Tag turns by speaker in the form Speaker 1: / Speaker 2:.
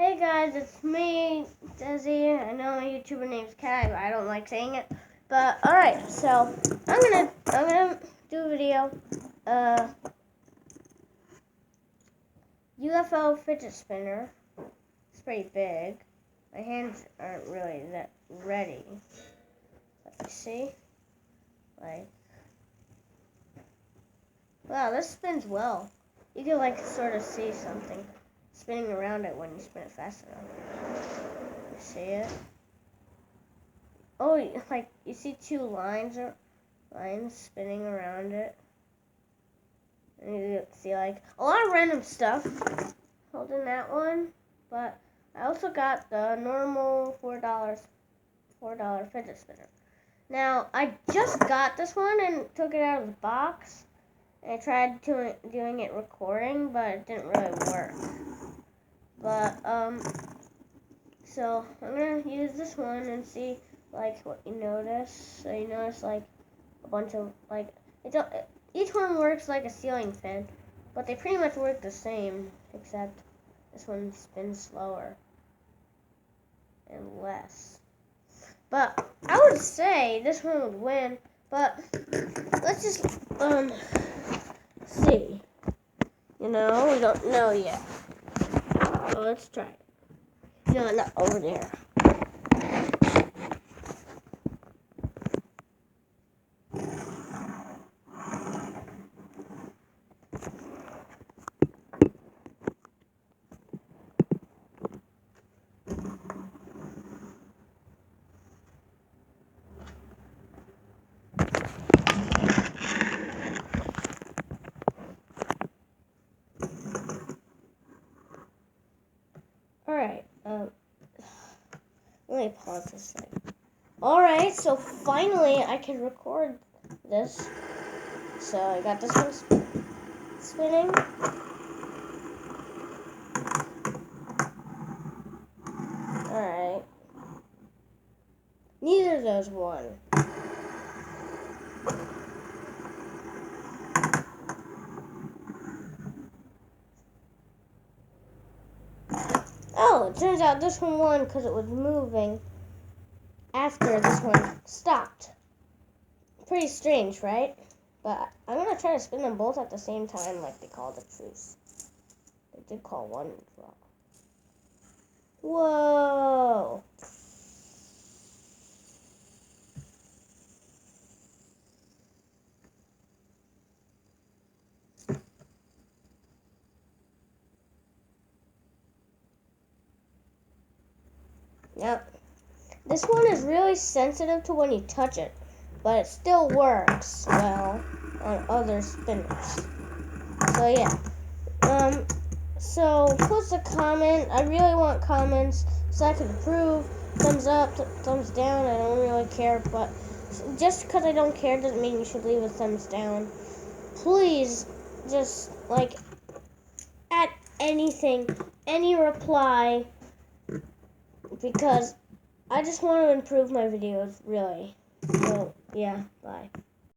Speaker 1: Hey guys, it's me, Desi. I know my YouTuber name's Cat, but I don't like saying it. But alright, so I'm gonna do a video. UFO fidget spinner. It's pretty big. My hands aren't really that ready. Let me see. Wow, this spins well. You can sort of see something spinning around it when you spin it fast enough. You see it? Oh, you see two lines spinning around it. And you see a lot of random stuff holding that one. But I also got the normal $4 fidget spinner. Now I just got this one and took it out of the box. And I tried doing it recording, but it didn't really work. But so I'm gonna use this one and see what you notice. So you notice a bunch of each one works like a ceiling fan, but they pretty much work the same, except this one spins slower and less. But I would say this one would win. But let's just see. We don't know yet. So let's try it. No, not over there. Alright, let me pause this thing. Alright, so finally I can record this. So I got this one spinning. Alright. Neither of those won. Oh, it turns out this one won because it was moving after this one stopped. Pretty strange, right? But I'm going to try to spin them both at the same time like they called a truce. They did call one draw. Whoa! Yep. This one is really sensitive to when you touch it, but it still works well on other spinners. So yeah. So post a comment. I really want comments so I can approve. Thumbs up, thumbs down. I don't really care, but just because I don't care doesn't mean you should leave a thumbs down. Please, just add anything, any reply, because I just want to improve my videos, really. So, yeah, bye.